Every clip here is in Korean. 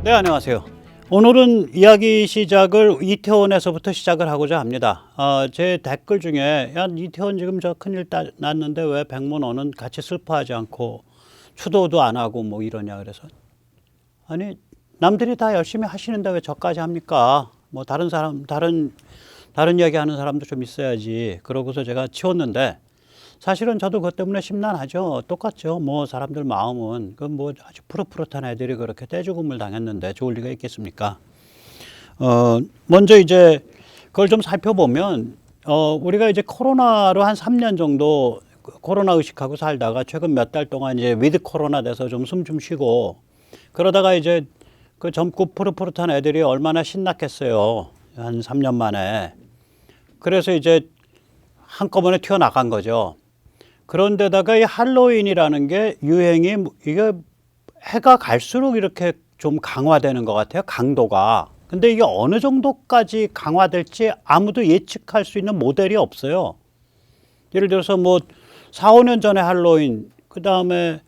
네, 안녕하세요. 오늘은 이야기 시작을 이태원에서부터 시작을 하고자 합니다. 제 댓글 중에 야, 이태원 지금 저 큰일 났는데 왜 백문호는 같이 슬퍼하지 않고 추도도 안 하고 뭐 이러냐 그래서 아니 남들이 다 열심히 하시는데 왜 저까지 합니까? 뭐 다른 사람 다른 이야기 하는 사람도 좀 있어야지. 그러고서 제가 치웠는데 사실은 저도 그것 때문에 심란하죠. 똑같죠. 뭐 사람들 마음은 그 뭐 아주 푸릇푸릇한 애들이 그렇게 떼죽음을 당했는데 좋을 리가 있겠습니까? 먼저 이제 그걸 좀 살펴보면 우리가 이제 코로나로 한 3년 정도 코로나 의식하고 살다가 최근 몇 달 동안 이제 위드 코로나 돼서 좀 숨 좀 쉬고 그러다가 이제 그 젊고 푸릇푸릇한 애들이 얼마나 신났겠어요. 한 3년 만에. 그래서 이제 한꺼번에 튀어나간 거죠. 그런데다가 이 할로윈이라는 게 유행이 이게 해가 갈수록 이렇게 좀 강화되는 것 같아요. 강도가. 근데 이게 어느 정도까지 강화될지 아무도 예측할 수 있는 모델이 없어요. 예를 들어서 뭐 4, 5년 전에 할로윈, 그 다음에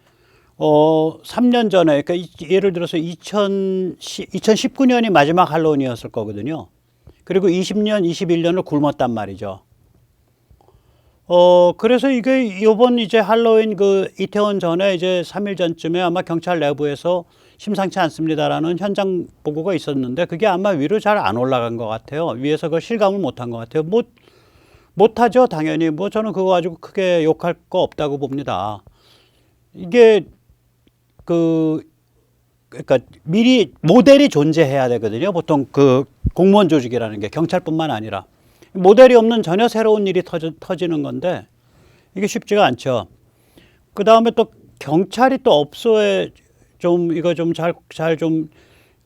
3년 전에, 그러니까 예를 들어서 2019년이 마지막 할로윈이었을 거거든요. 그리고 20년, 21년을 굶었단 말이죠. 그래서 이게 요번 이제 할로윈 그 이태원 전에 이제 3일 전쯤에 아마 경찰 내부에서 심상치 않습니다라는 현장 보고가 있었는데 그게 아마 위로 잘 안 올라간 것 같아요. 위에서 그 실감을 못한 것 같아요. 못하죠, 당연히. 뭐 저는 그거 가지고 크게 욕할 거 없다고 봅니다. 이게 그러니까 미리 모델이 존재해야 되거든요. 보통 그 공무원 조직이라는 게 경찰뿐만 아니라. 모델이 없는 전혀 새로운 일이 터지는 건데 이게 쉽지가 않죠. 그 다음에 또 경찰이 또 업소에 좀 이거 좀 잘 좀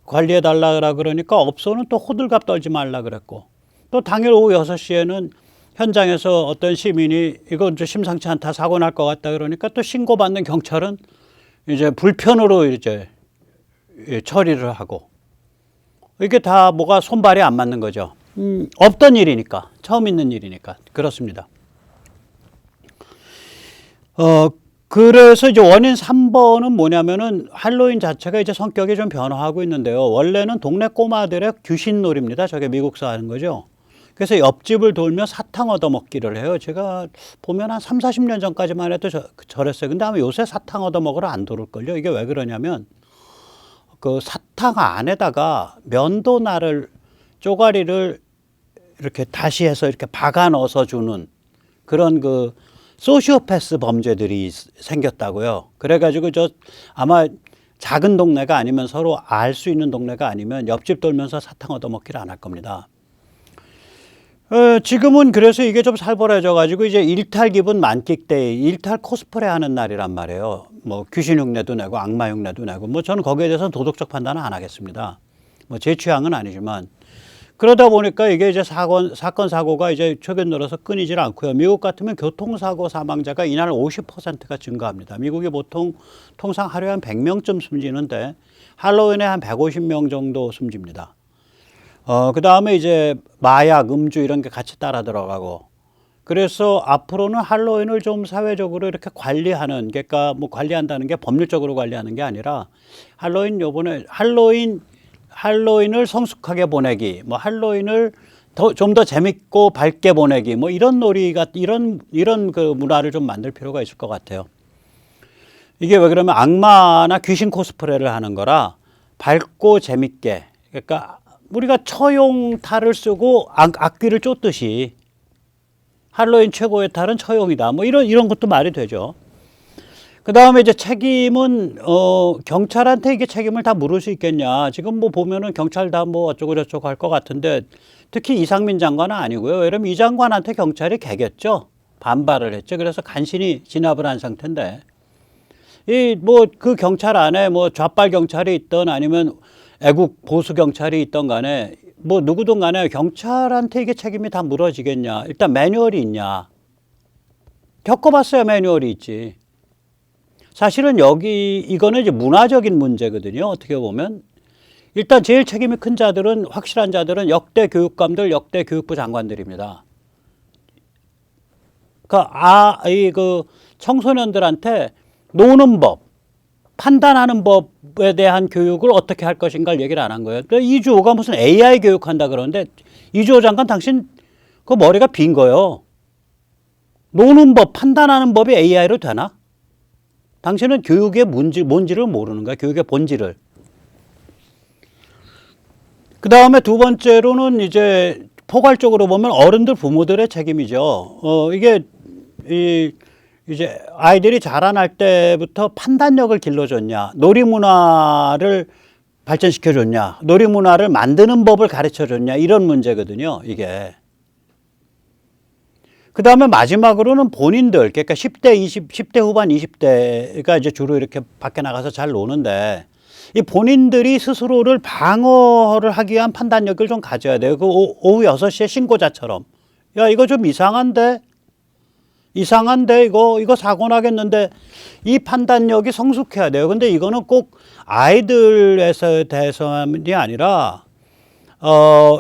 관리해 달라 그러니까 업소는 또 호들갑 떨지 말라 그랬고 또 당일 오후 6시에는 현장에서 어떤 시민이 이거 좀 심상치 않다 사고 날 것 같다 그러니까 또 신고받는 경찰은 이제 불편으로 이제 처리를 하고 이게 다 뭐가 손발이 안 맞는 거죠. 없던 일이니까, 처음 있는 일이니까 그렇습니다. 그래서 이제 원인 3번은 뭐냐면은 할로윈 자체가 이제 성격이 좀 변화하고 있는데요. 원래는 동네 꼬마들의 귀신놀이입니다. 저게 미국서 하는 거죠. 그래서 옆집을 돌며 사탕 얻어먹기를 해요. 제가 보면 한 3, 40년 전까지만 해도 저랬어요. 근데 아마 요새 사탕 얻어먹으러 안 돌을걸요. 이게 왜 그러냐면 그 사탕 안에다가 면도날을 쪼가리를 이렇게 다시 해서 이렇게 박아 넣어서 주는 그런 그 소시오패스 범죄들이 생겼다고요. 그래가지고 저 아마 작은 동네가 아니면 서로 알 수 있는 동네가 아니면 옆집 돌면서 사탕 얻어먹기를 안 할 겁니다. 지금은 그래서 이게 좀 살벌해져 가지고 이제 일탈 기분 만끽데이, 일탈 코스프레 하는 날이란 말이에요. 뭐 귀신 흉내도 내고 악마 흉내도 내고 뭐 저는 거기에 대해서는 도덕적 판단은 안 하겠습니다. 뭐 제 취향은 아니지만 그러다 보니까 이게 이제 사건 사고가 이제 최근 들어서 끊이질 않고요. 미국 같으면 교통사고 사망자가 이날 50%가 증가합니다. 미국이 보통 통상 하루에 한 100명쯤 숨지는데 할로윈에 한 150명 정도 숨집니다. 그 다음에 이제 마약, 음주 이런 게 같이 따라 들어가고 그래서 앞으로는 할로윈을 좀 사회적으로 이렇게 관리하는, 그러니까 뭐 관리한다는 게 법률적으로 관리하는 게 아니라 요번에 할로윈을 성숙하게 보내기, 뭐 할로윈을 좀 더 재밌고 밝게 보내기, 뭐 이런 놀이가 이런 그 문화를 좀 만들 필요가 있을 것 같아요. 이게 왜 그러면 악마나 귀신 코스프레를 하는 거라 밝고 재밌게, 그러니까 우리가 처용 탈을 쓰고 악귀를 쫓듯이 할로윈 최고의 탈은 처용이다. 뭐 이런 것도 말이 되죠. 그 다음에 이제 책임은, 경찰한테 이게 책임을 다 물을 수 있겠냐. 지금 뭐 보면은 경찰 다 뭐 어쩌고저쩌고 할 것 같은데 특히 이상민 장관은 아니고요. 왜냐면 이 장관한테 경찰이 개겼죠. 반발을 했죠. 그래서 간신히 진압을 한 상태인데 이 뭐 그 경찰 안에 뭐 좌빨 경찰이 있던 아니면 애국 보수 경찰이 있던 간에 뭐 누구든 간에 경찰한테 이게 책임이 다 물어지겠냐. 일단 매뉴얼이 있냐. 겪어봤어야 매뉴얼이 있지. 사실은 이거는 이제 문화적인 문제거든요. 어떻게 보면. 일단 제일 책임이 큰 자들은, 확실한 자들은 역대 교육감들, 역대 교육부 장관들입니다. 그러니까 그 청소년들한테 노는 법, 판단하는 법에 대한 교육을 어떻게 할 것인가를 얘기를 안 한 거예요. 이주호가 무슨 AI 교육한다 그러는데 이주호 장관 당신 그 머리가 빈 거예요. 노는 법, 판단하는 법이 AI로 되나? 당신은 교육의 뭔지를 모르는 거야. 교육의 본질을. 그 다음에 두 번째로는 이제 포괄적으로 보면 어른들 부모들의 책임이죠. 이게 이제 아이들이 자라날 때부터 판단력을 길러줬냐, 놀이문화를 발전시켜줬냐, 놀이문화를 만드는 법을 가르쳐줬냐 이런 문제거든요. 이게. 그 다음에 마지막으로는 본인들, 그러니까 10대 후반 20대가 이제 주로 이렇게 밖에 나가서 잘 노는데 이 본인들이 스스로를 방어를 하기 위한 판단력을 좀 가져야 돼요. 그 오후 6시에 신고자처럼. 야, 이거 좀 이상한데 이거 사고 나겠는데 이 판단력이 성숙해야 돼요. 근데 이거는 꼭 아이들에서 대해서만이 아니라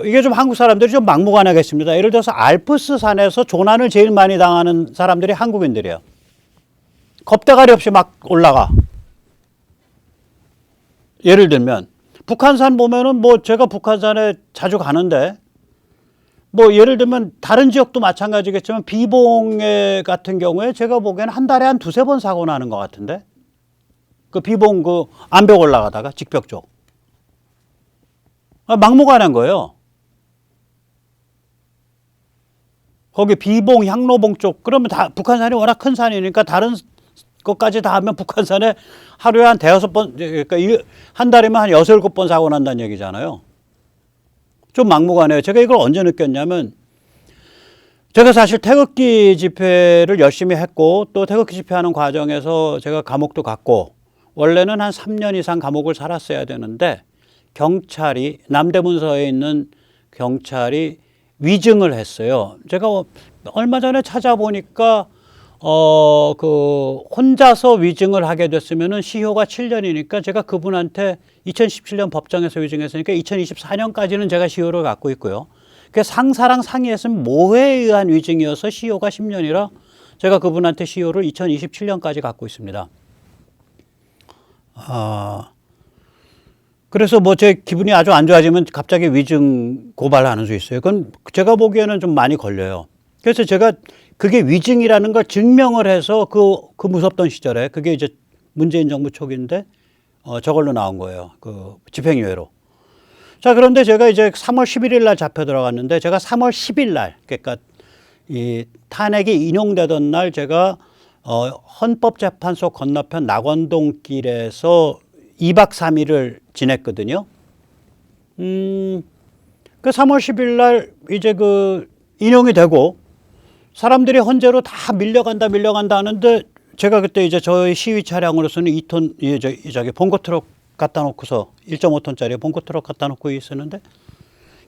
이게 좀 한국 사람들이 좀 막무가내겠습니다. 예를 들어서 알프스 산에서 조난을 제일 많이 당하는 사람들이 한국인들이에요. 겁대가리 없이 막 올라가. 예를 들면 북한산 보면은 뭐 제가 북한산에 자주 가는데 뭐 예를 들면 다른 지역도 마찬가지겠지만 비봉에 같은 경우에 제가 보기에는 한 달에 한 두세 번 사고 나는 것 같은데 그 비봉 그 암벽 올라가다가 직벽 쪽 막무가내인 거예요. 거기 비봉 향로봉 쪽 그러면 다 북한산이 워낙 큰 산이니까 다른 것까지 다 하면 북한산에 하루에 한 대여섯 번 그러니까 한 달이면 한 6-7번 사고 난다는 얘기잖아요. 좀 막무가내요. 제가 이걸 언제 느꼈냐면 제가 사실 태극기 집회를 열심히 했고 또 태극기 집회하는 과정에서 제가 감옥도 갔고 원래는 한 3년 이상 감옥을 살았어야 되는데 경찰이 남대문서에 있는 경찰이 위증을 했어요. 제가 얼마 전에 찾아보니까 그 혼자서 위증을 하게 됐으면은 시효가 7년이니까 제가 그분한테 2017년 법정에서 위증했으니까 2024년까지는 제가 시효를 갖고 있고요. 그 상사랑 상의했으면 모해에 의한 위증이어서 시효가 10년이라 제가 그분한테 시효를 2027년까지 갖고 있습니다. 그래서 뭐 제 기분이 아주 안 좋아지면 갑자기 위증 고발하는 수 있어요. 그건 제가 보기에는 좀 많이 걸려요. 그래서 제가 그게 위증이라는 걸 증명을 해서 그 무섭던 시절에 그게 이제 문재인 정부 초기인데 저걸로 나온 거예요. 그 집행유예로. 자, 그런데 제가 이제 3월 11일 날 잡혀 들어갔는데 제가 3월 10일 날 그러니까 이 탄핵이 인용되던 날 제가 헌법재판소 건너편 낙원동길에서 2박 3일을 지냈거든요. 그 3월 10일 날 이제 그 인용이 되고 사람들이 헌재로 다 밀려간다 하는데 제가 그때 이제 저희 시위 차량으로서는 2톤 저기 봉고 트럭 갖다 놓고서 1.5톤짜리 봉고 트럭 갖다 놓고 있었는데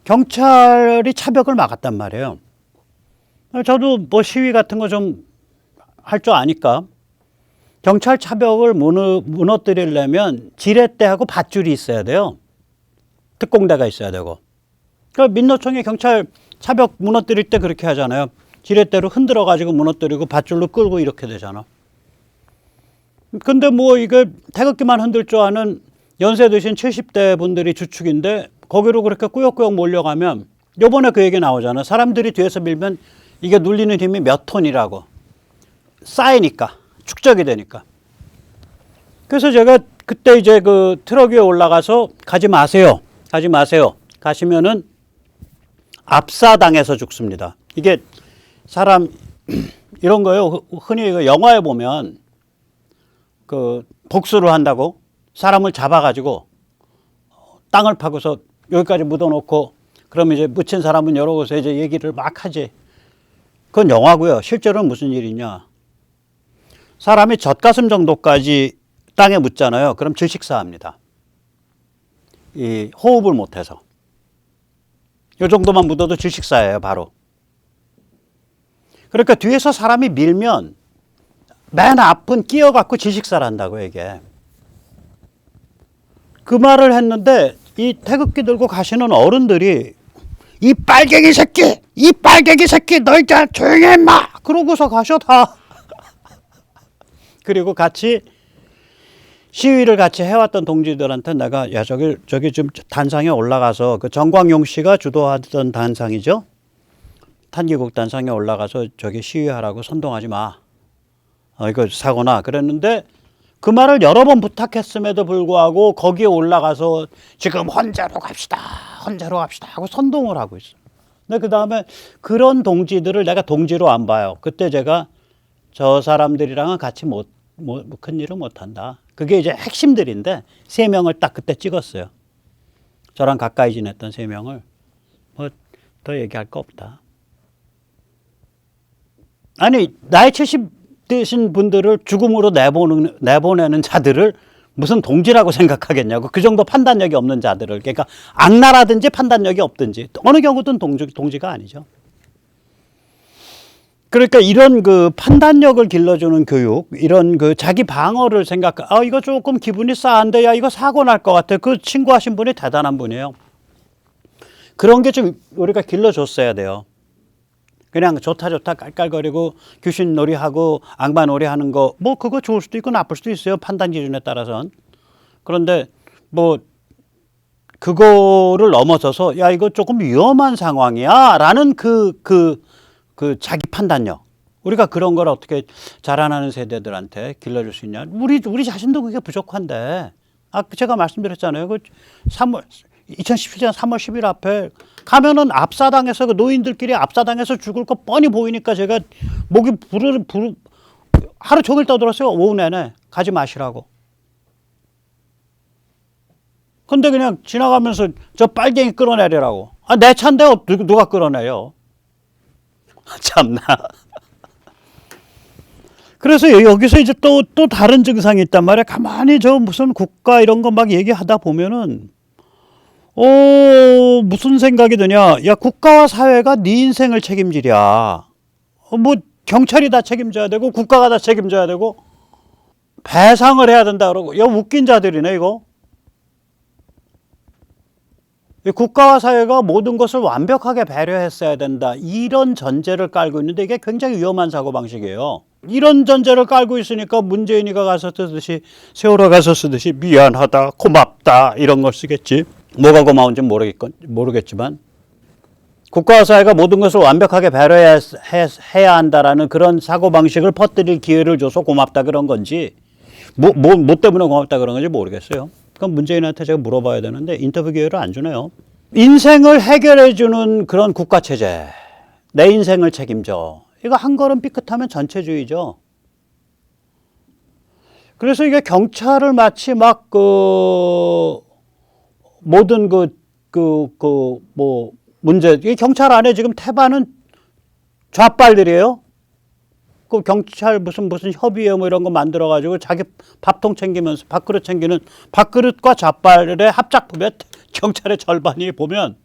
경찰이 차벽을 막았단 말이에요. 저도 뭐 시위 같은 거 좀 할 줄 아니까 경찰 차벽을 무너뜨리려면 지렛대하고 밧줄이 있어야 돼요. 특공대가 있어야 되고. 그러니까 민노총이 경찰 차벽 무너뜨릴 때 그렇게 하잖아요. 지렛대로 흔들어 가지고 무너뜨리고 밧줄로 끌고 이렇게 되잖아. 근데 뭐 이게 태극기만 흔들 줄 아는 연세 드신 70대 분들이 주축인데 거기로 그렇게 꾸역꾸역 몰려가면 요번에 그 얘기 나오잖아. 사람들이 뒤에서 밀면 이게 눌리는 힘이 몇 톤이라고. 쌓이니까. 축적이 되니까. 그래서 제가 그때 이제 그 트럭 위에 올라가서 가지 마세요. 가시면은 압사당해서 죽습니다. 이게 사람 이런 거요. 흔히 영화에 보면 그 복수를 한다고 사람을 잡아가지고 땅을 파고서 여기까지 묻어놓고 그러면 이제 묻힌 사람은 여러 곳에 이제 얘기를 막 하지. 그건 영화고요. 실제로는 무슨 일이냐. 사람이 젖가슴 정도까지 땅에 묻잖아요. 그럼 질식사합니다. 이 호흡을 못해서. 이 정도만 묻어도 질식사예요, 바로. 그러니까 뒤에서 사람이 밀면 맨 앞은 끼어갖고 질식사를 한다고 이게. 그 말을 했는데 이 태극기 들고 가시는 어른들이 이 빨갱이 새끼 너 이제 조용히 해 임마 그러고서 가셔 다. 그리고 같이 시위를 같이 해왔던 동지들한테 내가 야 저기 좀 단상에 올라가서 그 정광용 씨가 주도하던 단상이죠. 탄기국 단상에 올라가서 저기 시위하라고 선동하지 마. 이거 사고나 그랬는데 그 말을 여러 번 부탁했음에도 불구하고 거기에 올라가서 지금 헌재로 갑시다. 헌재로 갑시다 하고 선동을 하고 있어요. 근데 그 다음에 그런 동지들을 내가 동지로 안 봐요. 그때 제가 저 사람들이랑은 같이 큰 일을 못한다. 그게 이제 핵심들인데 3명을 딱 그때 찍었어요. 저랑 가까이 지냈던 3명을. 뭐 더 얘기할 거 없다. 아니 나이 70 되신 분들을 죽음으로 내보내는 자들을 무슨 동지라고 생각하겠냐고. 그 정도 판단력이 없는 자들을. 그러니까 악랄하든지 판단력이 없든지 어느 경우든 동지가 아니죠. 그러니까 이런 그 판단력을 길러주는 교육, 이런 그 자기 방어를 이거 조금 기분이 싸한데, 야, 이거 사고 날 것 같아. 그 친구하신 분이 대단한 분이에요. 그런 게 좀 우리가 길러줬어야 돼요. 그냥 좋다 깔깔거리고 귀신 놀이하고 악마 놀이하는 거, 뭐 그거 좋을 수도 있고 나쁠 수도 있어요. 판단 기준에 따라서는. 그런데 뭐 그거를 넘어서서 야, 이거 조금 위험한 상황이야 라는 그 자기 판단력. 우리가 그런 걸 어떻게 자라나는 세대들한테 길러줄 수 있냐. 우리 자신도 그게 부족한데. 제가 말씀드렸잖아요. 2017년 3월 10일 앞에 가면은 압사당해서 그 노인들끼리 압사당해서 죽을 거 뻔히 보이니까 제가 목이 하루 종일 떠들었어요. 오후 내내 가지 마시라고. 근데 그냥 지나가면서 저 빨갱이 끌어내리라고. 내 차인데 누가 끌어내요? 참나. 그래서 여기서 이제 또 다른 증상이 있단 말이야. 가만히 저 무슨 국가 이런 거 막 얘기하다 보면은 무슨 생각이 드냐. 야, 국가와 사회가 네 인생을 책임지랴. 뭐 경찰이 다 책임져야 되고 국가가 다 책임져야 되고 배상을 해야 된다 그러고. 야, 웃긴 자들이네 이거. 국가와 사회가 모든 것을 완벽하게 배려했어야 된다. 이런 전제를 깔고 있는데 이게 굉장히 위험한 사고방식이에요. 이런 전제를 깔고 있으니까 문재인이가 가서 쓰듯이 세월호 가서 쓰듯이 미안하다, 고맙다 이런 걸 쓰겠지. 뭐가 고마운지 모르겠지만 국가와 사회가 모든 것을 완벽하게 배려해야 한다라는 그런 사고방식을 퍼뜨릴 기회를 줘서 고맙다 그런 건지 뭐 때문에 고맙다 그런 건지 모르겠어요. 그럼 문재인한테 제가 물어봐야 되는데 인터뷰 기회를 안 주네요. 인생을 해결해 주는 그런 국가체제. 내 인생을 책임져. 이거 한 걸음 삐끗하면 전체주의죠. 그래서 이게 경찰을 마치 막 모든 문제, 이 경찰 안에 지금 태반은 좌빨들이에요. 그 경찰 무슨 협의회 뭐 이런 거 만들어가지고 자기 밥통 챙기면서 밥그릇 챙기는 밥그릇과 좌빨의 합작품에 경찰의 절반이 보면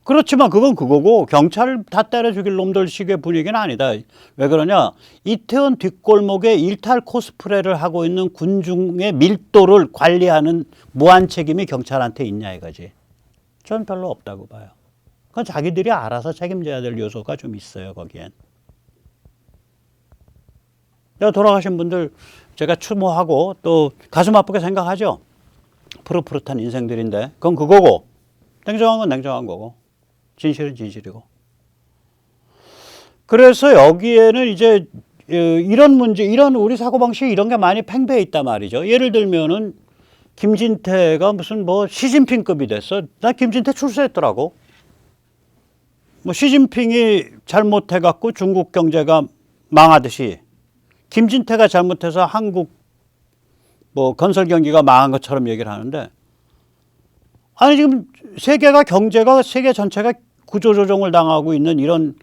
그렇지만 그건 그거고 경찰을 다 때려 죽일 놈들 식의 분위기는 아니다. 왜 그러냐? 이태원 뒷골목에 일탈 코스프레를 하고 있는 군중의 밀도를 관리하는 무한 책임이 경찰한테 있냐 이거지. 전 별로 없다고 봐요. 그건 자기들이 알아서 책임져야 될 요소가 좀 있어요 거기엔. 돌아가신 분들 제가 추모하고 또 가슴 아프게 생각하죠. 푸릇푸릇한 인생들인데 그건 그거고 냉정한 건 냉정한 거고 진실은 진실이고. 그래서 여기에는 이제 이런 문제, 이런 우리 사고방식 이런 게 많이 팽배해 있단 말이죠. 예를 들면은 김진태가 무슨 시진핑급이 됐어. 나 김진태 출세했더라고. 시진핑이 잘못해갖고 중국 경제가 망하듯이 김진태가 잘못해서 한국 건설 경기가 망한 것처럼 얘기를 하는데, 아니 지금 세계 전체가 구조조정을 당하고 있는 이런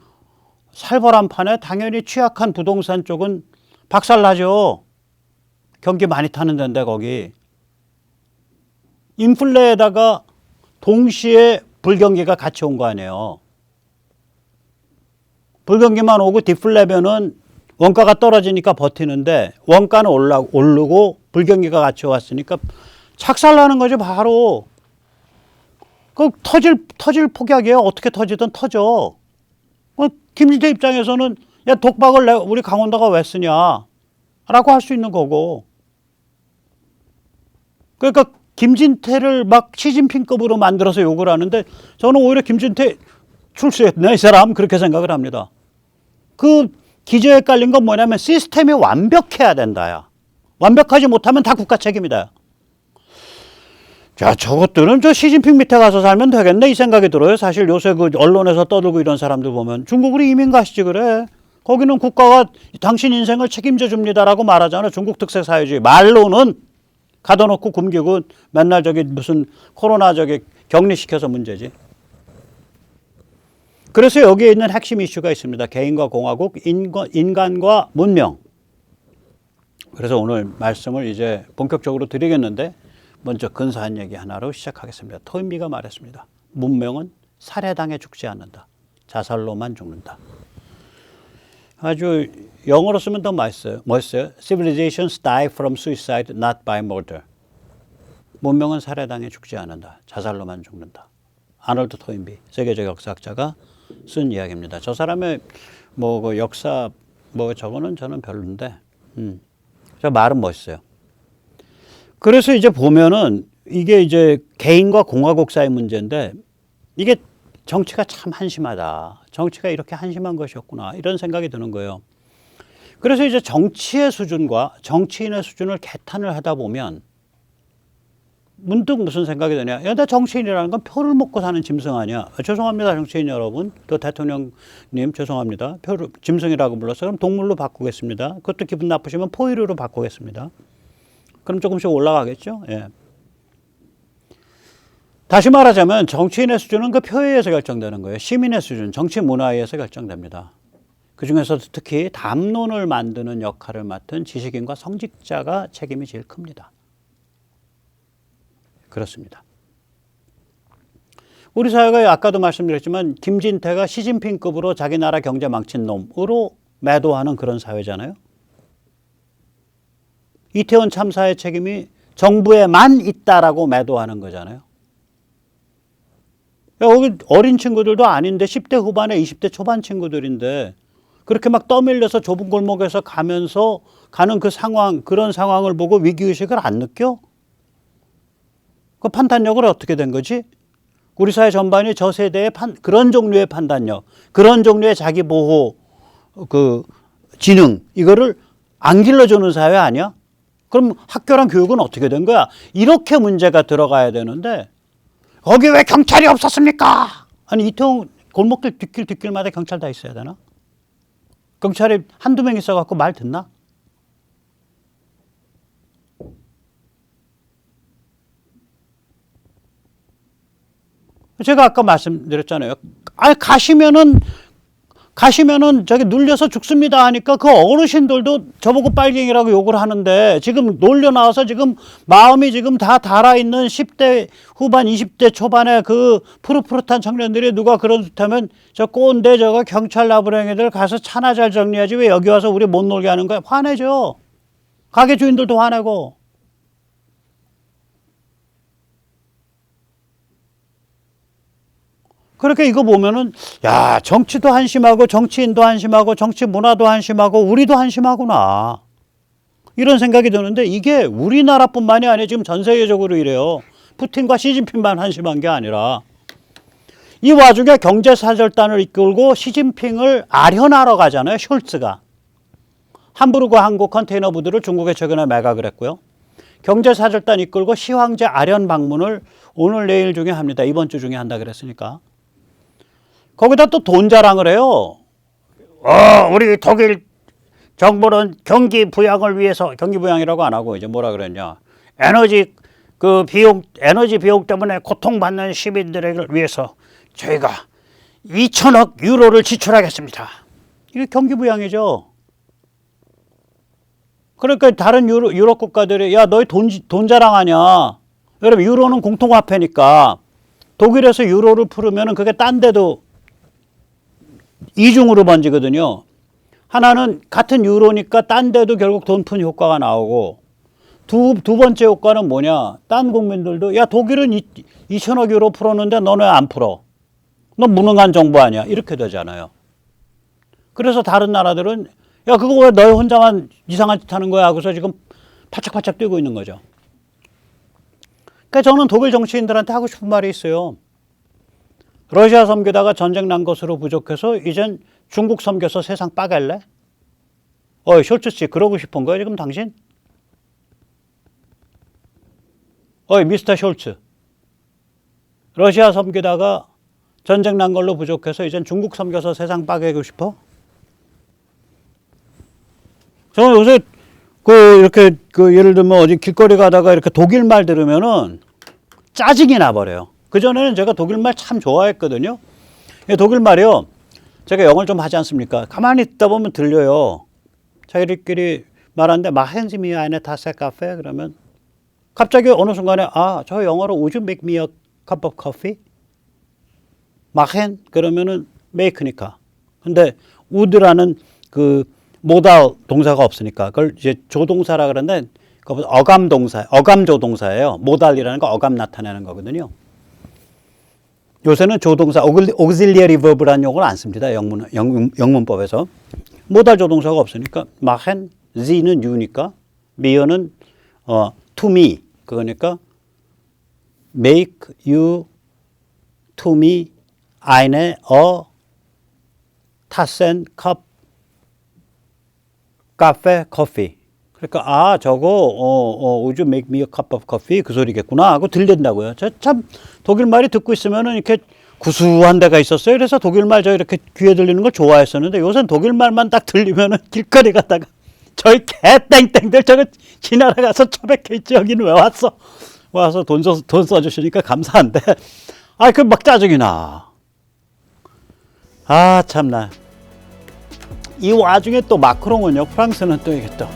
살벌한 판에 당연히 취약한 부동산 쪽은 박살나죠. 경기 많이 타는 데인데 거기. 인플레에다가 동시에 불경기가 같이 온 거 아니에요. 불경기만 오고 디플레면은 원가가 떨어지니까 버티는데 원가는 오르고 불경기가 같이 왔으니까 착살나는 거죠 바로. 그 터질 폭약이에요. 어떻게 터지든 터져. 김진태 입장에서는 야 독박을 우리 강원도가 왜 쓰냐 라고 할 수 있는 거고. 그러니까 김진태를 막 시진핑급으로 만들어서 욕을 하는데 저는 오히려 김진태 출세했네 이 사람 그렇게 생각을 합니다. 그 기저에 깔린 건 뭐냐면 시스템이 완벽해야 된다야. 완벽하지 못하면 다 국가 책임이다. 자, 저것들은 저 시진핑 밑에 가서 살면 되겠네 이 생각이 들어요. 사실 요새 그 언론에서 떠들고 이런 사람들 보면 중국으로 이민 가시지 그래. 거기는 국가가 당신 인생을 책임져 줍니다라고 말하잖아. 중국 특색 사회주의. 말로는 가둬놓고 굶기고 맨날 저기 무슨 코로나 저기 격리시켜서 문제지. 그래서 여기에 있는 핵심 이슈가 있습니다. 개인과 공화국, 인간과 문명. 그래서 오늘 말씀을 이제 본격적으로 드리겠는데 먼저 근사한 얘기 하나로 시작하겠습니다. 토인비가 말했습니다. 문명은 살해당해 죽지 않는다. 자살로만 죽는다. 아주 영어로 쓰면 더 멋있어요. Civilizations die from suicide, not by murder. 문명은 살해당해 죽지 않는다. 자살로만 죽는다. 아놀드 토인비, 세계적 역사학자가 쓴 이야기입니다. 저 사람의 뭐 그 역사 뭐 저거는 저는 별론데, 저 말은 멋있어요. 그래서 이제 보면은 이게 이제 개인과 공화국 사이 문제인데 이게 정치가 참 한심하다. 정치가 이렇게 한심한 것이었구나. 이런 생각이 드는 거예요. 그래서 이제 정치의 수준과 정치인의 수준을 개탄을 하다 보면 문득 무슨 생각이 드냐. 야, 나 정치인이라는 건 표를 먹고 사는 짐승 아니야. 죄송합니다, 정치인 여러분. 또 대통령님 죄송합니다. 표를 짐승이라고 불러서 그럼 동물로 바꾸겠습니다. 그것도 기분 나쁘시면 포유류로 바꾸겠습니다. 그럼 조금씩 올라가겠죠. 예. 다시 말하자면 정치인의 수준은 그 표에 의해서 결정되는 거예요. 시민의 수준, 정치 문화에 의해서 결정됩니다. 그중에서도 특히 담론을 만드는 역할을 맡은 지식인과 성직자가 책임이 제일 큽니다. 그렇습니다. 우리 사회가 아까도 말씀드렸지만 김진태가 시진핑급으로 자기 나라 경제 망친 놈으로 매도하는 그런 사회잖아요. 이태원 참사의 책임이 정부에만 있다라고 매도하는 거잖아요. 여기 어린 친구들도 아닌데 10대 후반에 20대 초반 친구들인데 그렇게 막 떠밀려서 좁은 골목에서 가면서 가는 그 상황, 그런 상황을 보고 위기의식을 안 느껴? 그 판단력은 어떻게 된 거지? 우리 사회 전반이 저 세대의 그런 종류의 판단력, 그런 종류의 자기보호 그 지능, 이거를 안 길러주는 사회 아니야? 그럼 학교랑 교육은 어떻게 된 거야? 이렇게 문제가 들어가야 되는데 거기 왜 경찰이 없었습니까? 아니 이태원 골목길 뒷길마다 경찰 다 있어야 되나? 경찰이 한두 명 있어갖고 말 듣나? 제가 아까 말씀드렸잖아요. 아니 가시면은 저기 눌려서 죽습니다 하니까 그 어르신들도 저보고 빨갱이라고 욕을 하는데 지금 놀려 나와서 지금 마음이 지금 다 달아있는 10대 후반 20대 초반의 그 푸릇푸릇한 청년들이 누가 그렇다면 저 꼰대 저거 경찰 나부랭이들 가서 차나 잘 정리하지 왜 여기 와서 우리 못 놀게 하는 거야. 화내죠. 가게 주인들도 화내고. 그렇게 이거 보면은 야 정치도 한심하고 정치인도 한심하고 정치 문화도 한심하고 우리도 한심하구나 이런 생각이 드는데 이게 우리나라뿐만이 아니라 지금 전 세계적으로 이래요. 푸틴과 시진핑만 한심한 게 아니라 이 와중에 경제사절단을 이끌고 시진핑을 아련하러 가잖아요. 숄츠가 함부르크 항구 컨테이너 부두를 중국에 최근에 매각을 했고요. 경제사절단 이끌고 시황제 아련 방문을 오늘 내일 중에 합니다. 이번 주 중에 한다 그랬으니까. 거기다 또 돈 자랑을 해요. 우리 독일 정부는 경기 부양을 위해서 경기 부양이라고 안 하고 이제 뭐라 그랬냐. 에너지 비용 때문에 고통받는 시민들을 위해서 저희가 2천억 유로를 지출하겠습니다. 이게 경기 부양이죠. 그러니까 다른 유럽 국가들이 야 너희 돈 자랑하냐. 여러분 유로는 공통화폐니까 독일에서 유로를 풀으면 그게 딴 데도 이중으로 번지거든요. 하나는 같은 유로니까 딴 데도 결국 돈 푼 효과가 나오고 두 번째 효과는 뭐냐. 딴 국민들도 야 독일은 2천억 유로 풀었는데 너는 안 풀어. 너 무능한 정부 아니야. 이렇게 되잖아요. 그래서 다른 나라들은 야 그거 왜 너희 혼자만 이상한 짓 하는 거야 하고서 지금 파짝파짝 뛰고 있는 거죠. 그러니까 저는 독일 정치인들한테 하고 싶은 말이 있어요. 러시아 섬기다가 전쟁 난 것으로 부족해서 이젠 중국 섬겨서 세상 빠갈래? 숄츠 씨 그러고 싶은 거야 지금 당신? 미스터 숄츠. 러시아 섬기다가 전쟁 난 걸로 부족해서 이젠 중국 섬겨서 세상 빠개고 싶어? 저는 요새 이렇게 예를 들면 어디 길거리 가다가 이렇게 독일 말 들으면은 짜증이 나버려요. 그전에는 제가 독일 말 참 좋아했거든요. 독일 말이요. 제가 영어를 좀 하지 않습니까? 가만히 있다 보면 들려요. 자기들끼리 말하는데 마헨지 미 아이네 타세 카페 그러면 갑자기 어느 순간에 저 영어로 Would you make me a cup of coffee? 마헨 그러면은 make니까. 근데 would라는 그 모달 동사가 없으니까 그걸 이제 조동사라 그러는데 그것은 어감 동사, 어감 조동사예요. 모달이라는 거 어감 나타내는 거거든요. 요새는 조동사, auxiliary verb라는 용어를 안 씁니다. 영문법에서. 모달 조동사가 없으니까 machen, sie는 you니까 mir는 to me 그거니까 make you to me eine Tassen cup 카페, 커피. 그러니까 저거 would you make me a cup of coffee 그 소리겠구나 하고 들린다고요. 저 참 독일 말이 듣고 있으면은 이렇게 구수한 데가 있었어요. 그래서 독일 말 저 이렇게 귀에 들리는 걸 좋아했었는데 요새는 독일 말만 딱 들리면은 길거리 가다가 저희 개땡땡들 저거 지나가서 처백했지 여기는 왜 왔어? 와서 돈 써주시니까 감사한데 그 막 짜증이 나. 참나. 이 와중에 또 마크롱은요. 프랑스는 또 이게 또